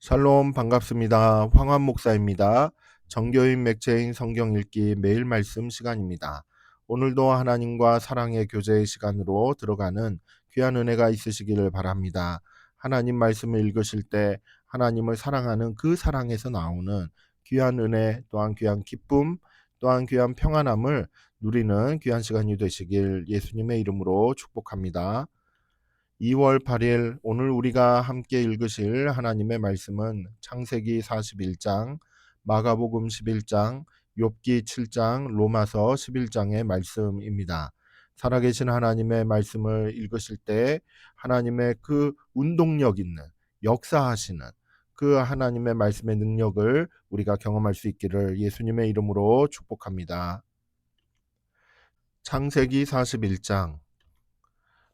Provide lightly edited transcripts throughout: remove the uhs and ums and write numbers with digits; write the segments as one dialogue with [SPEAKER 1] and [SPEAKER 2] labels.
[SPEAKER 1] 샬롬 반갑습니다. 황환 목사입니다. 정교인 맥체인 성경 읽기 매일 말씀 시간입니다. 오늘도 하나님과 사랑의 교제의 시간으로 들어가는 귀한 은혜가 있으시기를 바랍니다. 하나님 말씀을 읽으실 때 하나님을 사랑하는 그 사랑에서 나오는 귀한 은혜, 또한 귀한 기쁨, 또한 귀한 평안함을 누리는 귀한 시간이 되시길 예수님의 이름으로 축복합니다. 2월 8일 오늘 우리가 함께 읽으실 하나님의 말씀은 창세기 41장, 마가복음 11장, 욥기 7장, 로마서 11장의 말씀입니다. 살아계신 하나님의 말씀을 읽으실 때 하나님의 그 운동력 있는 역사하시는 그 하나님의 말씀의 능력을 우리가 경험할 수 있기를 예수님의 이름으로 축복합니다. 창세기 41장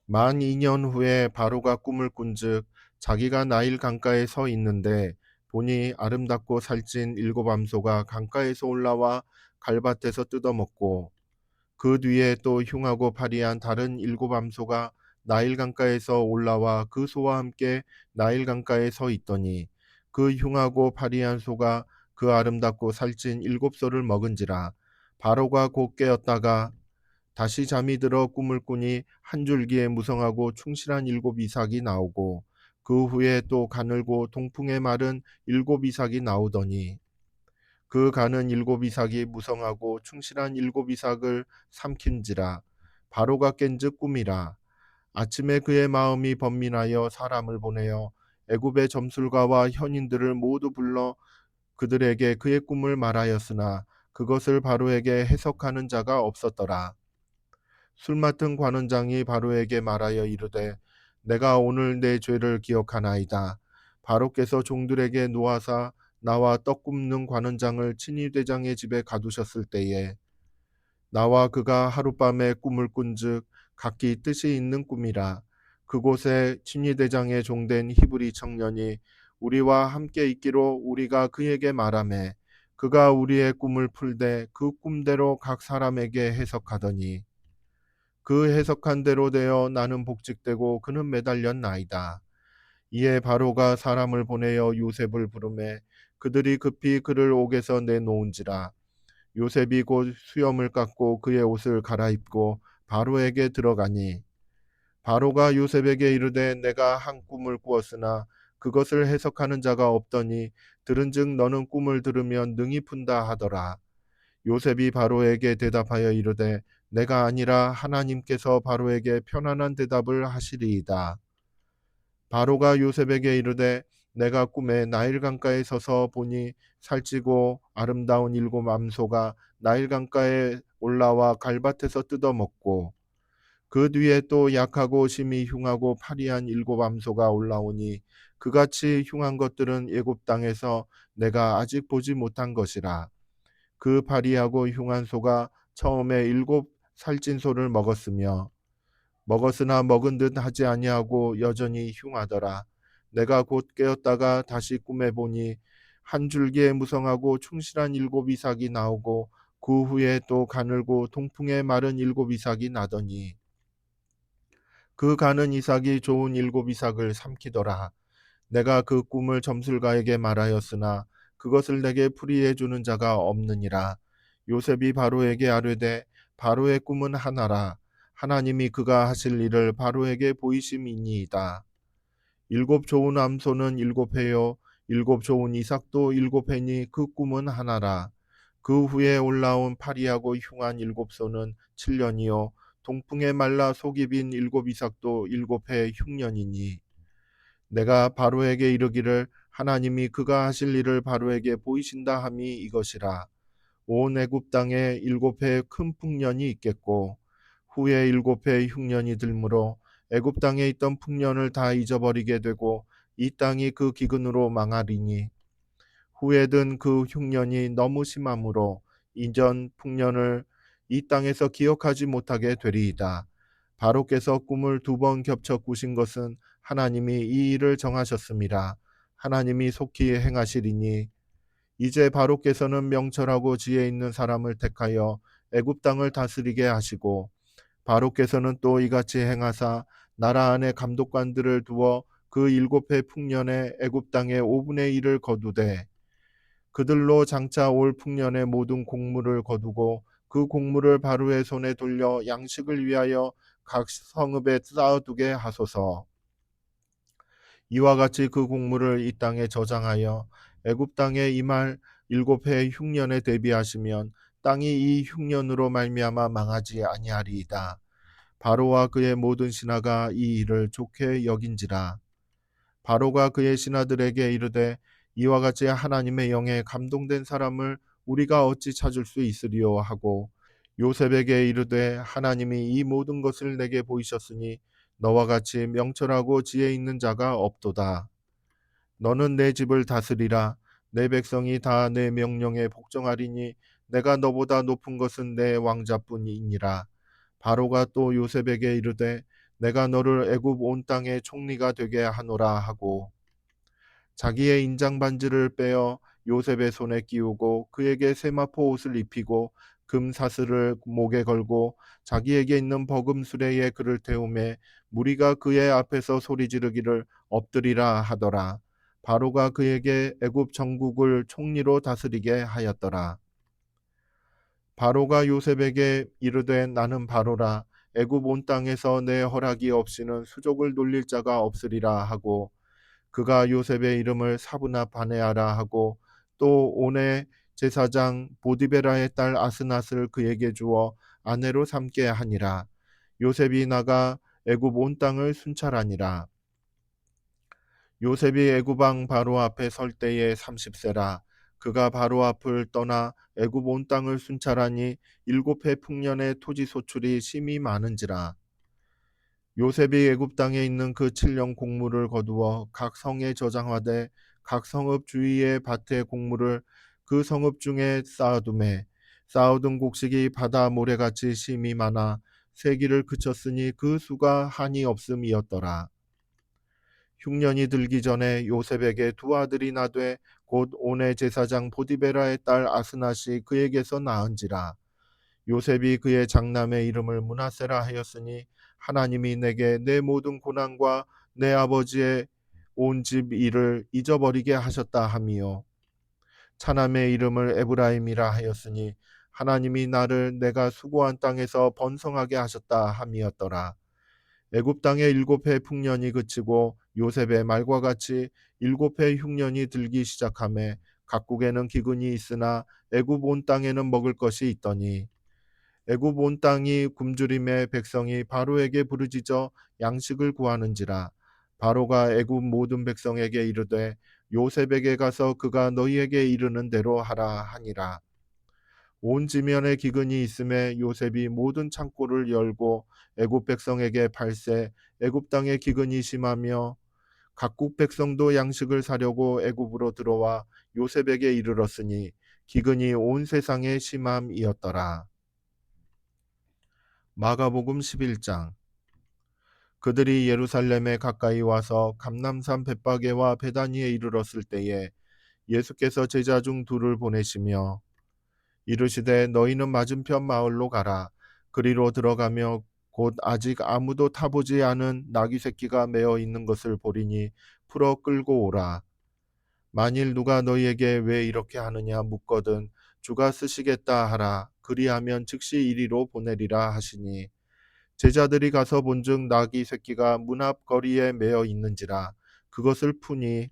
[SPEAKER 1] 만 2년 후에 바로가 꿈을 꾼즉 자기가 나일 강가에 서 있는데 보니 아름답고 살찐 일곱 암소가 강가에서 올라와 갈밭에서 뜯어먹고 그 뒤에 또 흉하고 파리한 다른 일곱 암소가 나일 강가에서 올라와 그 소와 함께 나일 강가에 서 있더니 그 흉하고 파리한 소가 그 아름답고 살찐 일곱 소를 먹은지라 바로가 곧 깨었다가 다시 잠이 들어 꿈을 꾸니 한 줄기에 무성하고 충실한 일곱 이삭이 나오고 그 후에 또 가늘고 동풍에 마른 일곱 이삭이 나오더니 그 가는 일곱 이삭이 무성하고 충실한 일곱 이삭을 삼킨지라 바로가 깬즉 꿈이라 아침에 그의 마음이 번민하여 사람을 보내어 애굽의 점술가와 현인들을 모두 불러 그들에게 그의 꿈을 말하였으나 그것을 바로에게 해석하는 자가 없었더라. 술 맡은 관원장이 바로에게 말하여 이르되 내가 오늘 내 죄를 기억하나이다. 바로께서 종들에게 노하사 나와 떡 굽는 관원장을 친위대장의 집에 가두셨을 때에 나와 그가 하룻밤에 꿈을 꾼즉 각기 뜻이 있는 꿈이라. 그곳에 친위대장의 종된 히브리 청년이 우리와 함께 있기로 우리가 그에게 말하매 그가 우리의 꿈을 풀되 그 꿈대로 각 사람에게 해석하더니 그 해석한 대로 되어 나는 복직되고 그는 매달렸나이다. 이에 바로가 사람을 보내어 요셉을 부르매 그들이 급히 그를 옥에서 내놓은지라. 요셉이 곧 수염을 깎고 그의 옷을 갈아입고 바로에게 들어가니 바로가 요셉에게 이르되 내가 한 꿈을 꾸었으나 그것을 해석하는 자가 없더니 들은즉 너는 꿈을 들으면 능히 푼다 하더라. 요셉이 바로에게 대답하여 이르되 내가 아니라 하나님께서 바로에게 편안한 대답을 하시리이다. 바로가 요셉에게 이르되 내가 꿈에 나일 강가에 서서 보니 살찌고 아름다운 일곱 암소가 나일 강가에 올라와 갈밭에서 뜯어먹고 그 뒤에 또 약하고 심히 흉하고 파리한 일곱 암소가 올라오니 그같이 흉한 것들은 애굽 땅에서 내가 아직 보지 못한 것이라. 그 파리하고 흉한 소가 처음에 일곱 살찐 소를 먹었으며 먹었으나 먹은 듯 하지 아니하고 여전히 흉하더라. 내가 곧 깨었다가 다시 꿈에 보니 한 줄기에 무성하고 충실한 일곱 이삭이 나오고 그 후에 또 가늘고 동풍에 마른 일곱 이삭이 나더니 그 가는 이삭이 좋은 일곱 이삭을 삼키더라. 내가 그 꿈을 점술가에게 말하였으나 그것을 내게 풀이해 주는 자가 없느니라. 요셉이 바로에게 아뢰되 바로의 꿈은 하나라. 하나님이 그가 하실 일을 바로에게 보이심이니이다. 일곱 좋은 암소는 일곱 해요 일곱 좋은 이삭도 일곱 해니 그 꿈은 하나라. 그 후에 올라온 파리하고 흉한 일곱 소는 7년이요 동풍에 말라 속이 빈 일곱 이삭도 일곱 해 흉년이니 내가 바로에게 이르기를 하나님이 그가 하실 일을 바로에게 보이신다 함이 이것이라. 온 애굽 땅에 일곱 해의 큰 풍년이 있겠고 후에 일곱 해의 흉년이 들므로 애굽 땅에 있던 풍년을 다 잊어버리게 되고 이 땅이 그 기근으로 망하리니 후에 든 그 흉년이 너무 심함으로 이전 풍년을 이 땅에서 기억하지 못하게 되리이다. 바로께서 꿈을 두 번 겹쳐 꾸신 것은 하나님이 이 일을 정하셨음이라. 하나님이 속히 행하시리니 이제 바로께서는 명철하고 지혜 있는 사람을 택하여 애굽 땅을 다스리게 하시고 바로께서는 또 이같이 행하사 나라 안에 감독관들을 두어 그 7해 풍년에 애굽 땅의 5분의 1을 거두되 그들로 장차 올 풍년의 모든 곡물을 거두고 그 곡물을 바로의 손에 돌려 양식을 위하여 각 성읍에 쌓아두게 하소서. 이와 같이 그 곡물을 이 땅에 저장하여 애굽 땅에 임할 7해 흉년에 대비하시면 땅이 이 흉년으로 말미암아 망하지 아니하리이다. 바로와 그의 모든 신하가 이 일을 좋게 여긴지라. 바로가 그의 신하들에게 이르되 이와 같이 하나님의 영에 감동된 사람을 우리가 어찌 찾을 수 있으리요 하고 요셉에게 이르되 하나님이 이 모든 것을 내게 보이셨으니 너와 같이 명철하고 지혜 있는 자가 없도다. 너는 내 집을 다스리라. 내 백성이 다 내 명령에 복종하리니 내가 너보다 높은 것은 내 왕자뿐이니라. 바로가 또 요셉에게 이르되 내가 너를 애굽 온 땅의 총리가 되게 하노라 하고 자기의 인장 반지를 빼어 요셉의 손에 끼우고 그에게 세마포 옷을 입히고 금 사슬을 목에 걸고 자기에게 있는 버금 수레에 그를 태우매 무리가 그의 앞에서 소리 지르기를 엎드리라 하더라. 바로가 그에게 애굽 전국을 총리로 다스리게 하였더라. 바로가 요셉에게 이르되 나는 바로라. 애굽 온 땅에서 내 허락이 없이는 수족을 놀릴 자가 없으리라 하고 그가 요셉의 이름을 사브나 바네아라 하고 또 온의 제사장 보디베라의 딸 아스낫을 그에게 주어 아내로 삼게 하니라. 요셉이 나가 애굽 온 땅을 순찰하니라. 요셉이 애굽 왕 바로 앞에 설 때에 30세라. 그가 바로 앞을 떠나 애굽 온 땅을 순찰하니 7해 풍년의 토지 소출이 심히 많은지라. 요셉이 애굽 땅에 있는 그 7년 곡물을 거두어 각 성에 저장하되 각 성읍 주위의 밭의 곡물을 그 성읍 중에 쌓아두매 쌓아둔 곡식이 바다 모래같이 심이 많아 세기를 그쳤으니 그 수가 한이 없음이었더라. 흉년이 들기 전에 요셉에게 두 아들이 나되 곧 온의 제사장 보디베라의 딸 아스낫이 그에게서 낳은지라. 요셉이 그의 장남의 이름을 므낫세라 하였으니 하나님이 내게 내 모든 고난과 내 아버지의 온 집 일을 잊어버리게 하셨다 함이요 차남의 이름을 에브라임이라 하였으니 하나님이 나를 내가 수고한 땅에서 번성하게 하셨다 함이었더라. 애굽 땅의 7해 풍년이 그치고 요셉의 말과 같이 7해 흉년이 들기 시작하매 각국에는 기근이 있으나 애굽 온 땅에는 먹을 것이 있더니 애굽 온 땅이 굶주림에 백성이 바로에게 부르짖어 양식을 구하는지라. 바로가 애굽 모든 백성에게 이르되 요셉에게 가서 그가 너희에게 이르는 대로 하라 하니라. 온 지면에 기근이 있음에 요셉이 모든 창고를 열고 애굽 백성에게 팔세 애굽 땅에 기근이 심하며 각국 백성도 양식을 사려고 애굽으로 들어와 요셉에게 이르렀으니 기근이 온 세상에 심함이었더라. 마가복음 11장. 그들이 예루살렘에 가까이 와서 감람산 벳바게와 베다니에 이르렀을 때에 예수께서 제자 중 둘을 보내시며 이르시되 너희는 맞은편 마을로 가라. 그리로 들어가며 곧 아직 아무도 타보지 않은 나귀 새끼가 매어 있는 것을 보리니 풀어 끌고 오라. 만일 누가 너희에게 왜 이렇게 하느냐 묻거든 주가 쓰시겠다 하라. 그리하면 즉시 이리로 보내리라 하시니 제자들이 가서 본즉 나귀 새끼가 문 앞 거리에 매어 있는지라. 그것을 푸니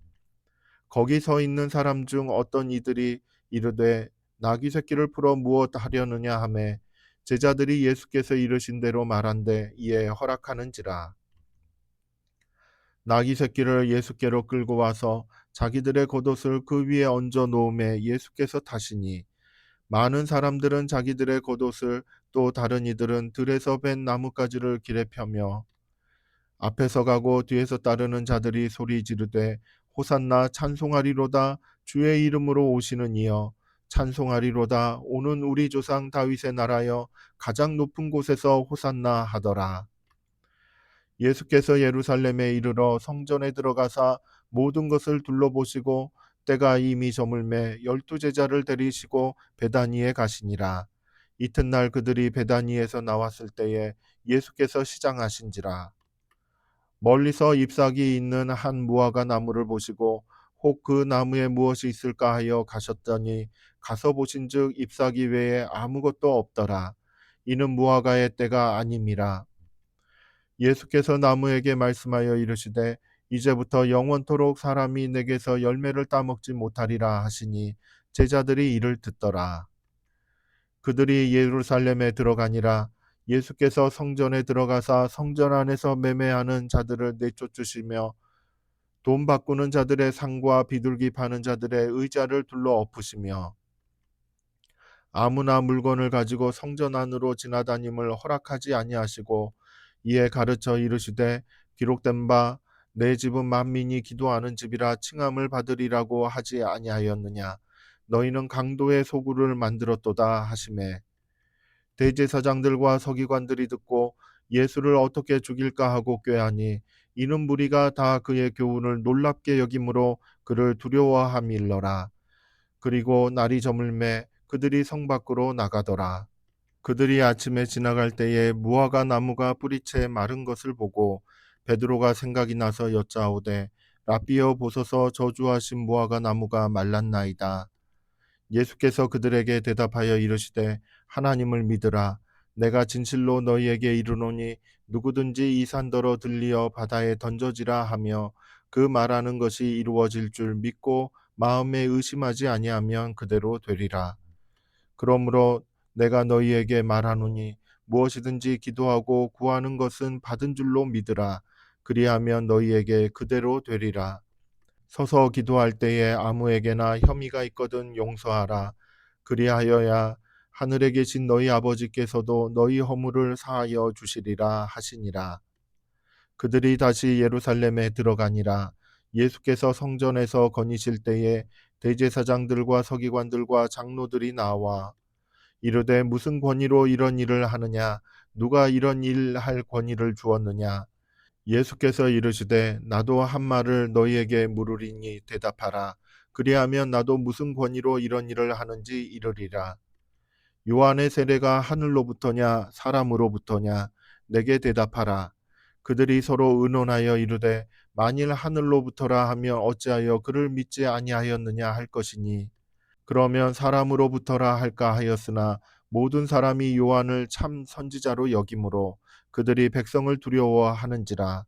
[SPEAKER 1] 거기 서 있는 사람 중 어떤 이들이 이르되 나귀 새끼를 풀어 무엇 하려느냐 하매 제자들이 예수께서 이르신 대로 말한대 이에 허락하는지라. 나귀 새끼를 예수께로 끌고 와서 자기들의 겉옷을 그 위에 얹어 놓음에 예수께서 타시니 많은 사람들은 자기들의 겉옷을 또 다른 이들은 들에서 벤 나뭇가지를 길에 펴며 앞에서 가고 뒤에서 따르는 자들이 소리 지르되 호산나 찬송하리로다 주의 이름으로 오시는 이여 찬송하리로다 오는 우리 조상 다윗의 나라여 가장 높은 곳에서 호산나 하더라. 예수께서 예루살렘에 이르러 성전에 들어가사 모든 것을 둘러보시고 때가 이미 저물매 12제자를 데리시고 베다니에 가시니라. 이튿날 그들이 베다니에서 나왔을 때에 예수께서 시장하신지라. 멀리서 잎사귀 있는 한 무화과 나무를 보시고 혹 그 나무에 무엇이 있을까 하여 가셨더니 가서 보신즉 잎사귀 외에 아무것도 없더라. 이는 무화과의 때가 아님이라. 예수께서 나무에게 말씀하여 이르시되 이제부터 영원토록 사람이 내게서 열매를 따먹지 못하리라 하시니 제자들이 이를 듣더라. 그들이 예루살렘에 들어가니라. 예수께서 성전에 들어가사 성전 안에서 매매하는 자들을 내쫓으시며 돈 바꾸는 자들의 상과 비둘기 파는 자들의 의자를 둘러 엎으시며 아무나 물건을 가지고 성전 안으로 지나다님을 허락하지 아니하시고 이에 가르쳐 이르시되 기록된 바 내 집은 만민이 기도하는 집이라 칭함을 받으리라고 하지 아니하였느냐. 너희는 강도의 소굴을 만들었도다 하시매 대제사장들과 서기관들이 듣고 예수를 어떻게 죽일까 하고 꾀하니 이는 무리가 다 그의 교훈을 놀랍게 여김으로 그를 두려워함일러라. 그리고 날이 저물매 그들이 성 밖으로 나가더라. 그들이 아침에 지나갈 때에 무화과 나무가 뿌리채 마른 것을 보고 베드로가 생각이 나서 여짜오되 라비여 보소서 저주하신 무화과 나무가 말랐나이다. 예수께서 그들에게 대답하여 이르시되 하나님을 믿으라. 내가 진실로 너희에게 이르노니 누구든지 이 산더러 들리어 바다에 던져지라 하며 그 말하는 것이 이루어질 줄 믿고 마음에 의심하지 아니하면 그대로 되리라. 그러므로 내가 너희에게 말하노니 무엇이든지 기도하고 구하는 것은 받은 줄로 믿으라. 그리하면 너희에게 그대로 되리라. 서서 기도할 때에 아무에게나 혐의가 있거든 용서하라. 그리하여야 하늘에 계신 너희 아버지께서도 너희 허물을 사하여 주시리라 하시니라. 그들이 다시 예루살렘에 들어가니라. 예수께서 성전에서 거니실 때에 대제사장들과 서기관들과 장로들이 나와 이르되 무슨 권위로 이런 일을 하느냐? 누가 이런 일 할 권위를 주었느냐? 예수께서 이르시되 나도 한 말을 너희에게 물으리니 대답하라. 그리하면 나도 무슨 권위로 이런 일을 하는지 이르리라. 요한의 세례가 하늘로부터냐 사람으로부터냐? 내게 대답하라. 그들이 서로 의논하여 이르되 만일 하늘로부터라 하면 어찌하여 그를 믿지 아니하였느냐 할 것이니 그러면 사람으로부터라 할까 하였으나 모든 사람이 요한을 참 선지자로 여김으로 그들이 백성을 두려워하는지라.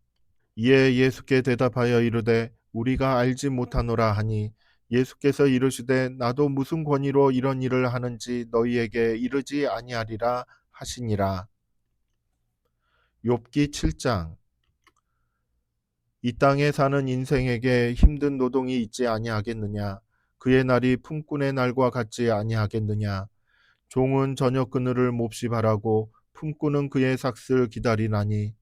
[SPEAKER 1] 이에 예수께 대답하여 이르되 우리가 알지 못하노라 하니 예수께서 이르시되 나도 무슨 권위로 이런 일을 하는지 너희에게 이르지 아니하리라 하시니라. 욥기 7장. 이 땅에 사는 인생에게 힘든 노동이 있지 아니하겠느냐. 그의 날이 품꾼의 날과 같지 아니하겠느냐. 종은 저녁 그늘을 몹시 바라고 품꾼은 그의 삭슬 기다리나니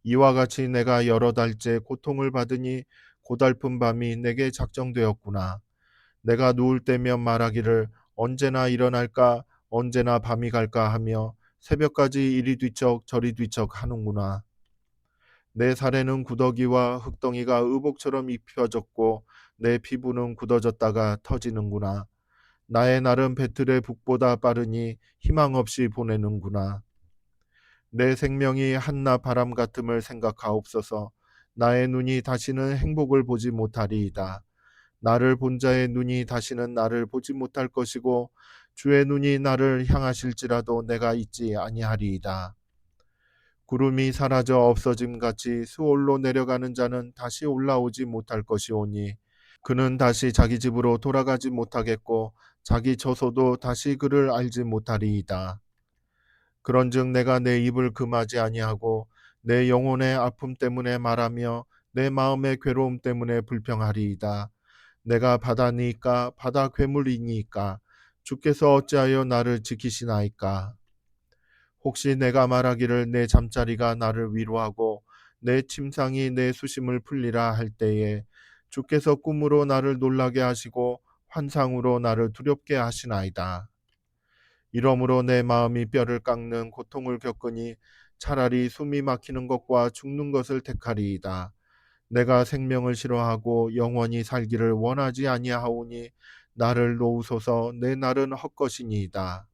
[SPEAKER 1] 이와 같이 내가 여러 달째 고통을 받으니 고달픈 밤이 내게 작정되었구나. 내가 누울 때면 말하기를 언제나 일어날까 언제나 밤이 갈까 하며 새벽까지 이리 뒤척 저리 뒤척 하는구나. 내 살에는 구더기와 흙덩이가 의복처럼 입혀졌고 내 피부는 굳어졌다가 터지는구나. 나의 날은 배틀의 북보다 빠르니 희망 없이 보내는구나. 내 생명이 한낮 바람 같음을 생각하옵소서. 나의 눈이 다시는 행복을 보지 못하리이다. 나를 본 자의 눈이 다시는 나를 보지 못할 것이고 주의 눈이 나를 향하실지라도 내가 잊지 아니하리이다. 구름이 사라져 없어짐 같이 수월로 내려가는 자는 다시 올라오지 못할 것이오니 그는 다시 자기 집으로 돌아가지 못하겠고 자기 처소도 다시 그를 알지 못하리이다. 그런즉 내가 내 입을 금하지 아니하고 내 영혼의 아픔 때문에 말하며 내 마음의 괴로움 때문에 불평하리이다. 내가 바다니까 바다 괴물이니까 주께서 어찌하여 나를 지키시나이까. 혹시 내가 말하기를 내 잠자리가 나를 위로하고 내 침상이 내 수심을 풀리라 할 때에 주께서 꿈으로 나를 놀라게 하시고 환상으로 나를 두렵게 하시나이다. 이러므로 내 마음이 뼈를 깎는 고통을 겪으니 차라리 숨이 막히는 것과 죽는 것을 택하리이다. 내가 생명을 싫어하고 영원히 살기를 원하지 아니하오니 나를 놓으소서. 내 날은 헛것이니이다.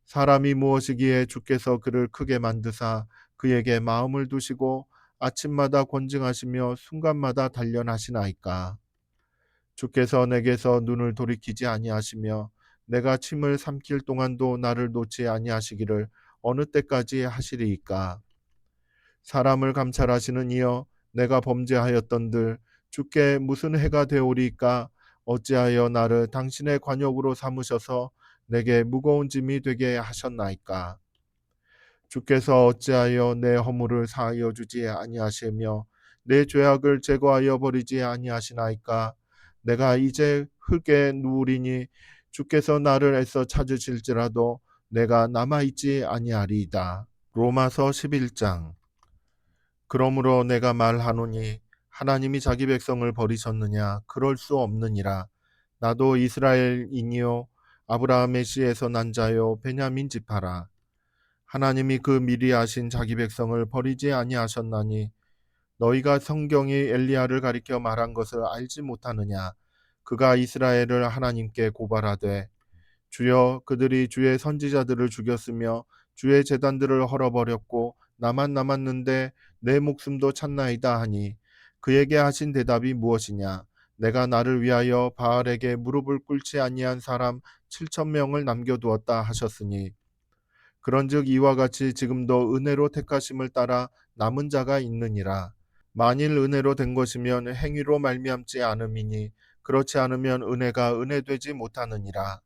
[SPEAKER 1] 사람이 무엇이기에 주께서 그를 크게 만드사 그에게 마음을 두시고 아침마다 권징하시며 순간마다 단련하시나이까. 주께서 내게서 눈을 돌이키지 아니하시며 내가 침을 삼킬 동안도 나를 놓지 아니하시기를 어느 때까지 하시리이까. 사람을 감찰하시는 이여, 내가 범죄하였던들 주께 무슨 해가 되오리이까. 어찌하여 나를 당신의 관역으로 삼으셔서 내게 무거운 짐이 되게 하셨나이까. 주께서 어찌하여 내 허물을 사하여 주지 아니하시며 내 죄악을 제거하여 버리지 아니하시나이까. 내가 이제 흙에 누우리니 주께서 나를 애써 찾으실지라도 내가 남아 있지 아니하리이다. 로마서 11장. 그러므로 내가 말하노니 하나님이 자기 백성을 버리셨느냐? 그럴 수 없느니라. 나도 이스라엘인이요 아브라함의 씨에서 난 자요 베냐민 지파라. 하나님이 그 미리 아신 자기 백성을 버리지 아니하셨나니 너희가 성경이 엘리야를 가리켜 말한 것을 알지 못하느냐? 그가 이스라엘을 하나님께 고발하되 주여, 그들이 주의 선지자들을 죽였으며 주의 제단들을 헐어버렸고 나만 남았는데 내 목숨도 찾나이다 하니 그에게 하신 대답이 무엇이냐? 내가 나를 위하여 바알에게 무릎을 꿇지 아니한 사람 7,000명을 남겨두었다 하셨으니 그런즉 이와 같이 지금도 은혜로 택하심을 따라 남은 자가 있느니라. 만일 은혜로 된 것이면 행위로 말미암지 않음이니 그렇지 않으면 은혜가 은혜되지 못하느니라.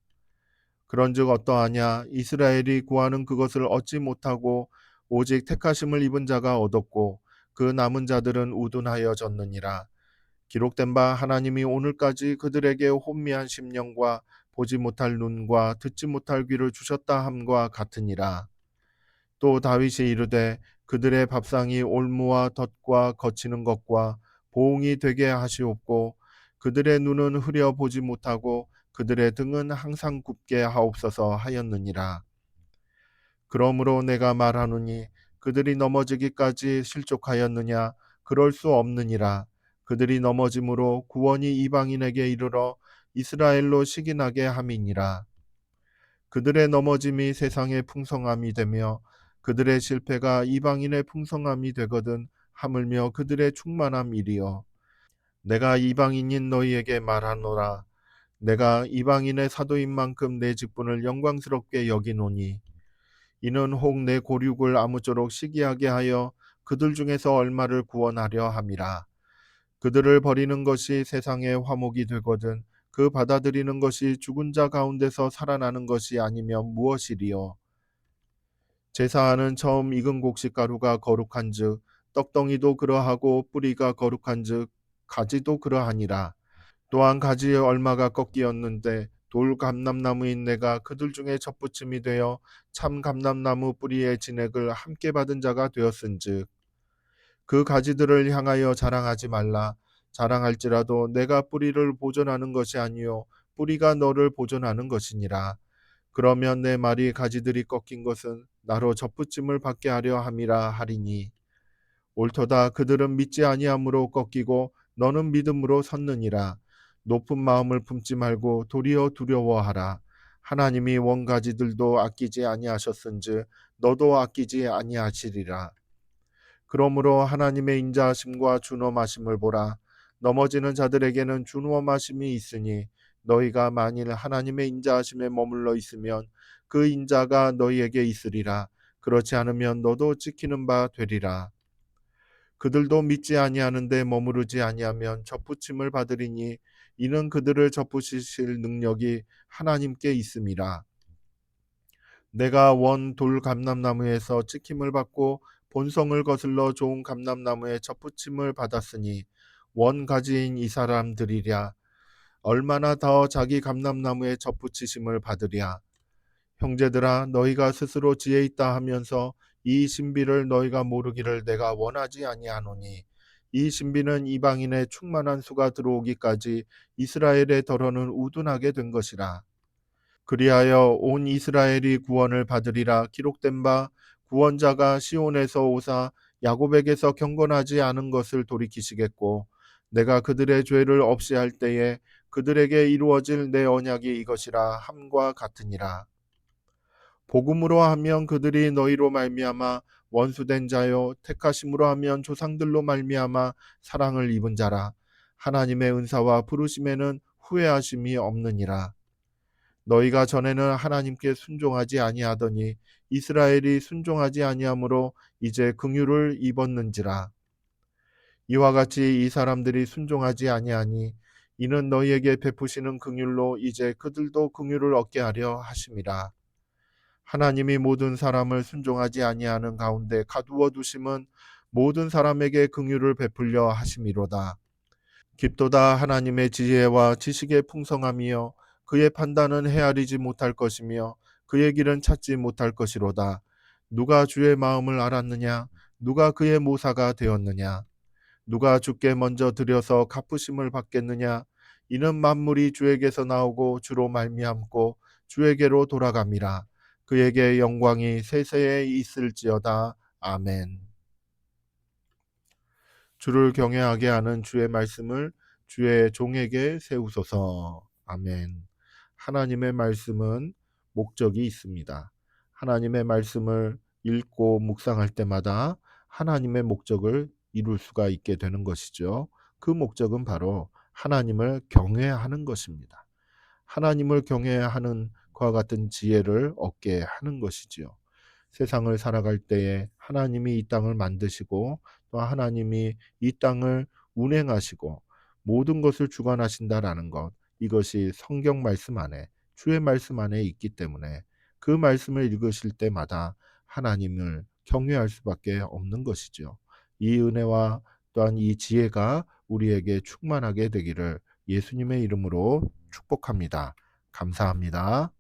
[SPEAKER 1] 그런즉 어떠하냐? 이스라엘이 구하는 그것을 얻지 못하고 오직 택하심을 입은 자가 얻었고 그 남은 자들은 우둔하여졌느니라. 기록된 바 하나님이 오늘까지 그들에게 혼미한 심령과 보지 못할 눈과 듣지 못할 귀를 주셨다 함과 같으니라. 또 다윗이 이르되 그들의 밥상이 올무와 덫과 거치는 것과 보응이 되게 하시옵고 그들의 눈은 흐려 보지 못하고 그들의 등은 항상 굽게 하옵소서 하였느니라. 그러므로 내가 말하노니 그들이 넘어지기까지 실족하였느냐? 그럴 수 없느니라. 그들이 넘어짐으로 구원이 이방인에게 이르러 이스라엘로 시기나게 함이니라. 그들의 넘어짐이 세상의 풍성함이 되며 그들의 실패가 이방인의 풍성함이 되거든 하물며 그들의 충만함이리요. 내가 이방인인 너희에게 말하노라. 내가 이방인의 사도인 만큼 내 직분을 영광스럽게 여기노니 이는 혹 내 고륙을 아무쪼록 시기하게 하여 그들 중에서 얼마를 구원하려 함이라. 그들을 버리는 것이 세상의 화목이 되거든 그 받아들이는 것이 죽은 자 가운데서 살아나는 것이 아니면 무엇이리요. 제사하는 처음 익은 곡식가루가 거룩한즉 떡덩이도 그러하고 뿌리가 거룩한즉 가지도 그러하니라. 또한 가지의 얼마가 꺾이었는데 돌 감람나무인 내가 그들 중에 접붙임이 되어 참 감람나무 뿌리의 진액을 함께 받은 자가 되었은즉 그 가지들을 향하여 자랑하지 말라. 자랑할지라도 내가 뿌리를 보존하는 것이 아니요 뿌리가 너를 보존하는 것이니라. 그러면 내 말이 가지들이 꺾인 것은 나로 접붙임을 받게 하려 함이라 하리니 옳도다. 그들은 믿지 아니함으로 꺾이고 너는 믿음으로 섰느니라. 높은 마음을 품지 말고 도리어 두려워하라. 하나님이 원가지들도 아끼지 아니하셨은즉 너도 아끼지 아니하시리라. 그러므로 하나님의 인자하심과 준엄하심을 보라. 넘어지는 자들에게는 준엄하심이 있으니 너희가 만일 하나님의 인자하심에 머물러 있으면 그 인자가 너희에게 있으리라. 그렇지 않으면 너도 찍히는 바 되리라. 그들도 믿지 아니하는데 머무르지 아니하면 접붙임을 받으리니 이는 그들을 접붙이실 능력이 하나님께 있음이라. 내가 원 돌 감람나무에서 찍힘을 받고 본성을 거슬러 좋은 감람나무에 접붙임을 받았으니 원 가지인 이 사람들이랴 얼마나 더 자기 감람나무에 접붙이심을 받으랴. 형제들아, 너희가 스스로 지혜 있다 하면서 이 신비를 너희가 모르기를 내가 원하지 아니하노니 이 신비는 이방인의 충만한 수가 들어오기까지 이스라엘의 덜어는 우둔하게 된 것이라. 그리하여 온 이스라엘이 구원을 받으리라. 기록된 바 구원자가 시온에서 오사 야곱에게서 경건하지 않은 것을 돌이키시겠고 내가 그들의 죄를 없이 할 때에 그들에게 이루어질 내 언약이 이것이라 함과 같으니라. 복음으로 하면 그들이 너희로 말미암아 원수된 자요 택하심으로 하면 조상들로 말미암아 사랑을 입은 자라. 하나님의 은사와 부르심에는 후회하심이 없느니라. 너희가 전에는 하나님께 순종하지 아니하더니 이스라엘이 순종하지 아니하므로 이제 긍휼을 입었는지라. 이와 같이 이 사람들이 순종하지 아니하니 이는 너희에게 베푸시는 긍휼로 이제 그들도 긍휼을 얻게 하려 하심이라. 하나님이 모든 사람을 순종하지 아니하는 가운데 가두어 두심은 모든 사람에게 긍휼을 베풀려 하심이로다. 깊도다 하나님의 지혜와 지식의 풍성함이여 그의 판단은 헤아리지 못할 것이며 그의 길은 찾지 못할 것이로다. 누가 주의 마음을 알았느냐? 누가 그의 모사가 되었느냐? 누가 주께 먼저 드려서 갚으심을 받겠느냐? 이는 만물이 주에게서 나오고 주로 말미암고 주에게로 돌아감이라. 그에게 영광이 세세에 있을지어다. 아멘. 주를 경외하게 하는 주의 말씀을 주의 종에게 세우소서. 아멘. 하나님의 말씀은 목적이 있습니다. 하나님의 말씀을 읽고 묵상할 때마다 하나님의 목적을 이룰 수가 있게 되는 것이죠. 그 목적은 바로 하나님을 경외하는 것입니다. 하나님을 경외하는 그와 같은 지혜를 얻게 하는 것이지요. 세상을 살아갈 때에 하나님이 이 땅을 만드시고 또 하나님이 이 땅을 운행하시고 모든 것을 주관하신다라는 것, 이것이 성경 말씀 안에 주의 말씀 안에 있기 때문에 그 말씀을 읽으실 때마다 하나님을 경외할 수밖에 없는 것이죠. 이 은혜와 또한 이 지혜가 우리에게 충만하게 되기를 예수님의 이름으로 축복합니다. 감사합니다.